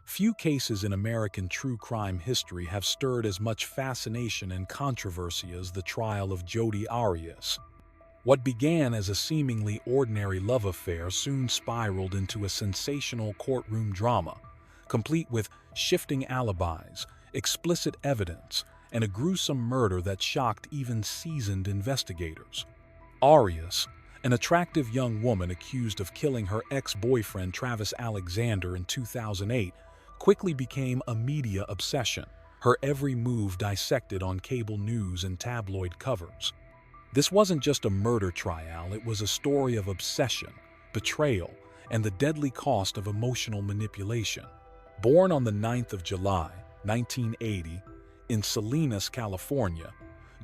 Few cases in American true crime history have stirred as much fascination and controversy as the trial of Jodi Arias. What began as a seemingly ordinary love affair soon spiraled into a sensational courtroom drama, complete with shifting alibis, explicit evidence, and a gruesome murder that shocked even seasoned investigators. Arias, an attractive young woman accused of killing her ex-boyfriend Travis Alexander in 2008, quickly became a media obsession, her every move dissected on cable news and tabloid covers. This wasn't just a murder trial, it was a story of obsession, betrayal, and the deadly cost of emotional manipulation. Born on the 9th of July, 1980, in Salinas, California,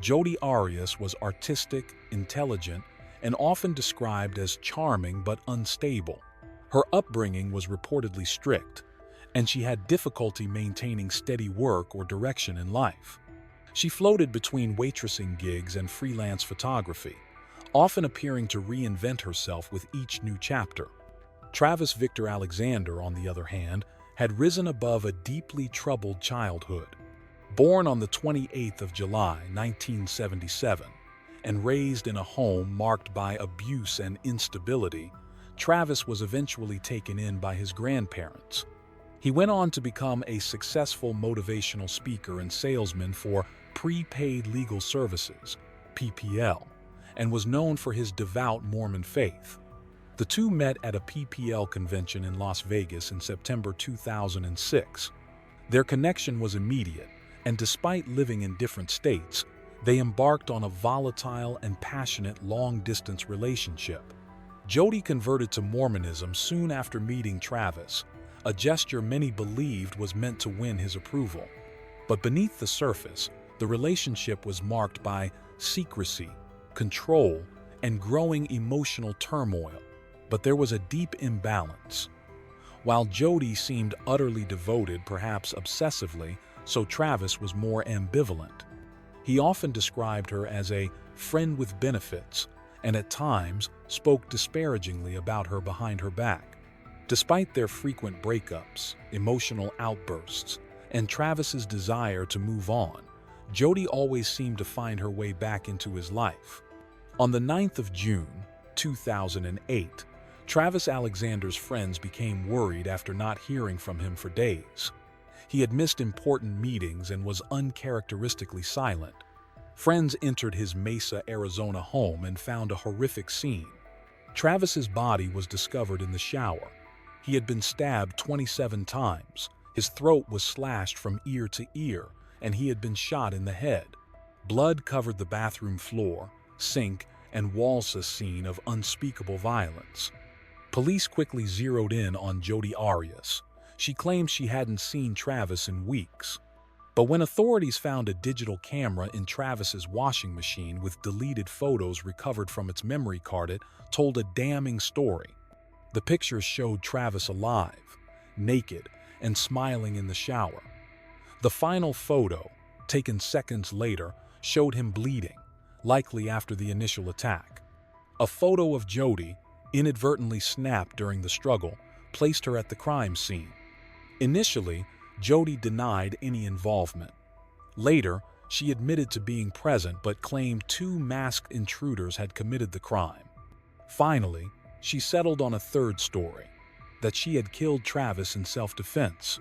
Jodi Arias was artistic, intelligent, and often described as charming but unstable. Her upbringing was reportedly strict, and she had difficulty maintaining steady work or direction in life. She floated between waitressing gigs and freelance photography, often appearing to reinvent herself with each new chapter. Travis Victor Alexander, on the other hand, had risen above a deeply troubled childhood. Born on the 28th of July, 1977, and raised in a home marked by abuse and instability, Travis was eventually taken in by his grandparents. He went on to become a successful motivational speaker and salesman for prepaid legal services, PPL, and was known for his devout Mormon faith. The two met at a PPL convention in Las Vegas in September 2006. Their connection was immediate, and despite living in different states, they embarked on a volatile and passionate long-distance relationship. Jodi converted to Mormonism soon after meeting Travis, a gesture many believed was meant to win his approval. But beneath the surface, the relationship was marked by secrecy, control, and growing emotional turmoil. But there was a deep imbalance. While Jodi seemed utterly devoted, perhaps obsessively, so Travis was more ambivalent. He often described her as a friend with benefits, and at times spoke disparagingly about her behind her back. Despite their frequent breakups, emotional outbursts, and Travis's desire to move on, Jodi always seemed to find her way back into his life. On the 9th of June, 2008, Travis Alexander's friends became worried after not hearing from him for days. He had missed important meetings and was uncharacteristically silent. Friends entered his Mesa, Arizona home and found a horrific scene. Travis's body was discovered in the shower. He had been stabbed 27 times, his throat was slashed from ear to ear, and he had been shot in the head. Blood covered the bathroom floor, sink, and walls, a scene of unspeakable violence. Police quickly zeroed in on Jodi Arias. She claimed she hadn't seen Travis in weeks. But when authorities found a digital camera in Travis's washing machine with deleted photos recovered from its memory card, it told a damning story. The pictures showed Travis alive, naked, and smiling in the shower. The final photo, taken seconds later, showed him bleeding, likely after the initial attack. A photo of Jodi, inadvertently snapped during the struggle, placed her at the crime scene. Initially, Jodi denied any involvement. Later, she admitted to being present but claimed two masked intruders had committed the crime. Finally, she settled on a third story, that she had killed Travis in self-defense.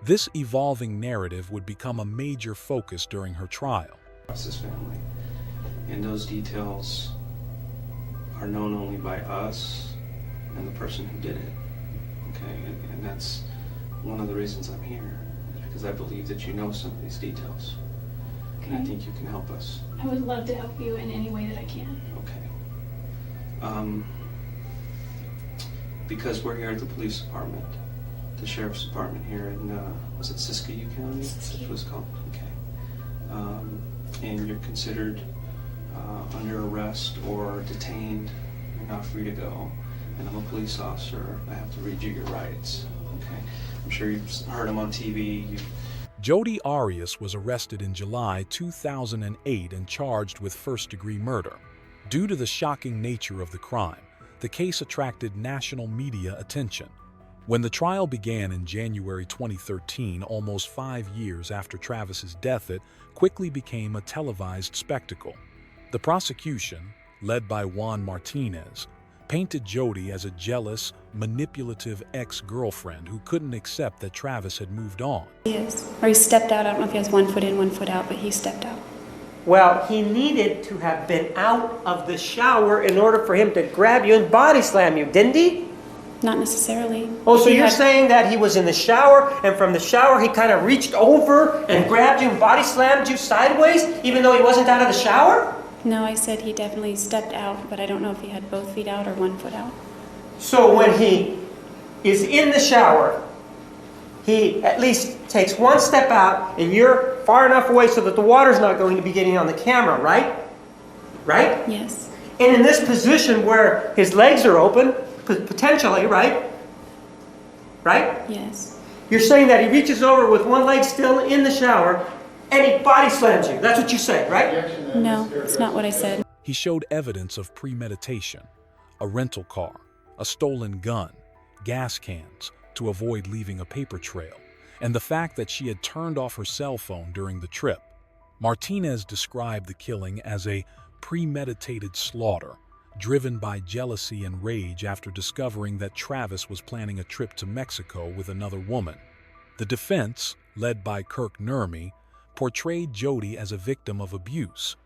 This evolving narrative would become a major focus during her trial. His family, and those details are known only by us and the person who did it. Okay, and that's one of the reasons I'm here, because I believe that you know some of these details. Okay. And I think you can help us. I would love to help you in any way that I can. Okay. Because we're here at the police department, the sheriff's department here in, was it Siskiyou County? Siskiyou. It was called, okay. And you're considered under arrest or detained. You're not free to go. And I'm a police officer. I have to read you your rights. Okay. I'm sure you've heard them on TV. Jodi Arias was arrested in July 2008 and charged with first-degree murder. Due to the shocking nature of the crime, the case attracted national media attention. When the trial began in January 2013, almost 5 years after Travis's death, it quickly became a televised spectacle. The prosecution, led by Juan Martinez, painted Jodi as a jealous, manipulative ex-girlfriend who couldn't accept that Travis had moved on. He is. Or he stepped out. I don't know if he has 1 foot in, 1 foot out, but he stepped out. Well, he needed to have been out of the shower in order for him to grab you and body slam you, didn't he? Not necessarily. Oh, so you're saying that he was in the shower, and from the shower he kind of reached over and grabbed you and body slammed you sideways, even though he wasn't out of the shower? No, I said he definitely stepped out, but I don't know if he had both feet out or 1 foot out. So when he is in the shower, he at least takes one step out, and you're far enough away so that the water's not going to be getting on the camera, right? Right? Yes. And in this position where his legs are open, potentially, right? Right? Yes. You're saying that he reaches over with one leg still in the shower, and he body slams you. That's what you say, right? No, it's not what I said. He showed evidence of premeditation, a rental car, a stolen gun, gas cans to avoid leaving a paper trail, and the fact that she had turned off her cell phone during the trip. Martinez described the killing as a premeditated slaughter, driven by jealousy and rage after discovering that Travis was planning a trip to Mexico with another woman. The defense, led by Kirk Nurmi, portrayed Jodi as a victim of abuse.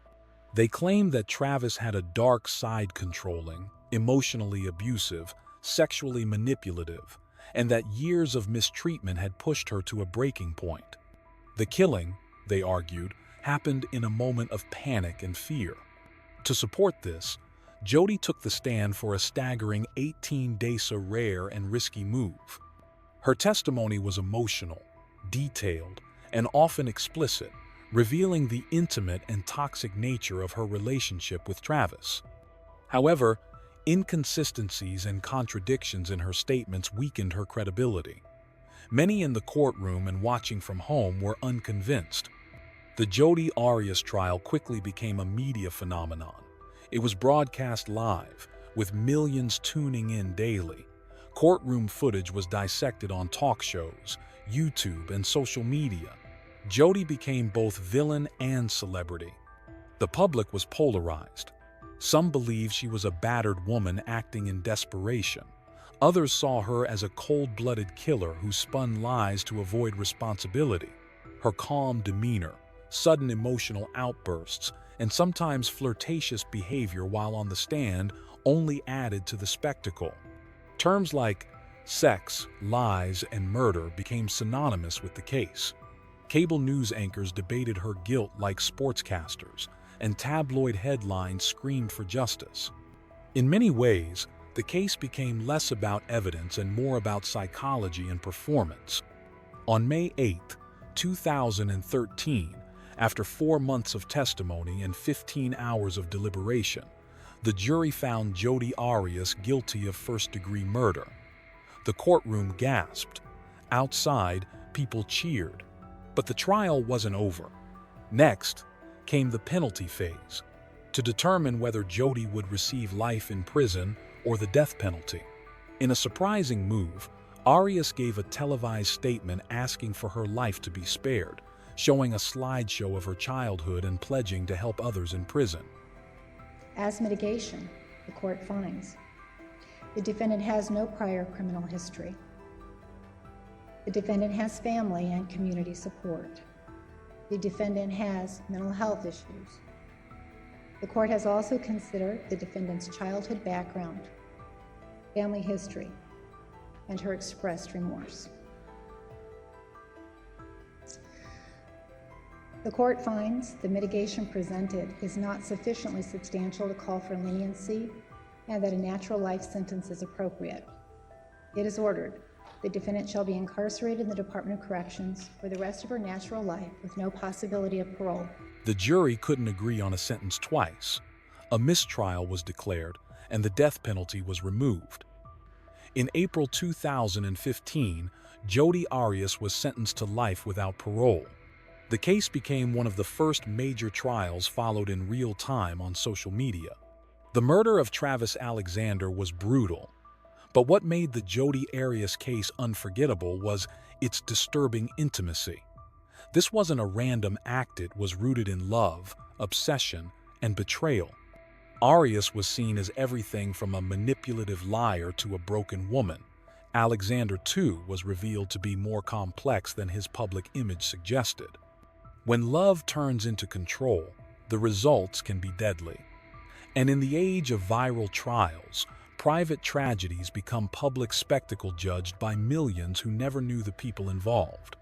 They claimed that Travis had a dark side, controlling, emotionally abusive, sexually manipulative, and that years of mistreatment had pushed her to a breaking point. The killing, they argued, happened in a moment of panic and fear. To support this, Jodi took the stand for a staggering 18 days a rare and risky move. Her testimony was emotional, detailed, and often explicit, revealing the intimate and toxic nature of her relationship with Travis. However, inconsistencies and contradictions in her statements weakened her credibility. Many in the courtroom and watching from home were unconvinced. The Jodi Arias trial quickly became a media phenomenon. It was broadcast live, with millions tuning in daily. Courtroom footage was dissected on talk shows, YouTube, and social media. Jodi became both villain and celebrity. The public was polarized. Some believed she was a battered woman acting in desperation. Others saw her as a cold-blooded killer who spun lies to avoid responsibility. Her calm demeanor, sudden emotional outbursts, and sometimes flirtatious behavior while on the stand only added to the spectacle. Terms like sex, lies, and murder became synonymous with the case. Cable news anchors debated her guilt like sportscasters, and tabloid headlines screamed for justice. In many ways, the case became less about evidence and more about psychology and performance. On May 8, 2013, after 4 months of testimony and 15 hours of deliberation, the jury found Jodi Arias guilty of first-degree murder. The courtroom gasped. Outside, people cheered. But the trial wasn't over. Next came the penalty phase, to determine whether Jodi would receive life in prison or the death penalty. In a surprising move, Arias gave a televised statement asking for her life to be spared, showing a slideshow of her childhood and pledging to help others in prison. As mitigation, the court finds the defendant has no prior criminal history. The defendant has family and community support. The defendant has mental health issues. The court has also considered the defendant's childhood background, family history, and her expressed remorse. The court finds the mitigation presented is not sufficiently substantial to call for leniency and that a natural life sentence is appropriate. It is ordered the defendant shall be incarcerated in the Department of Corrections for the rest of her natural life with no possibility of parole. The jury couldn't agree on a sentence twice. A mistrial was declared, and the death penalty was removed. In April 2015, Jodi Arias was sentenced to life without parole. The case became one of the first major trials followed in real time on social media. The murder of Travis Alexander was brutal, But what made the Jodi Arias case unforgettable was its disturbing intimacy. This wasn't a random act, it was rooted in love, obsession, and betrayal. Arias was seen as everything from a manipulative liar to a broken woman. Alexander, too, was revealed to be more complex than his public image suggested. When love turns into control, the results can be deadly. And in the age of viral trials, private tragedies become public spectacle judged by millions who never knew the people involved.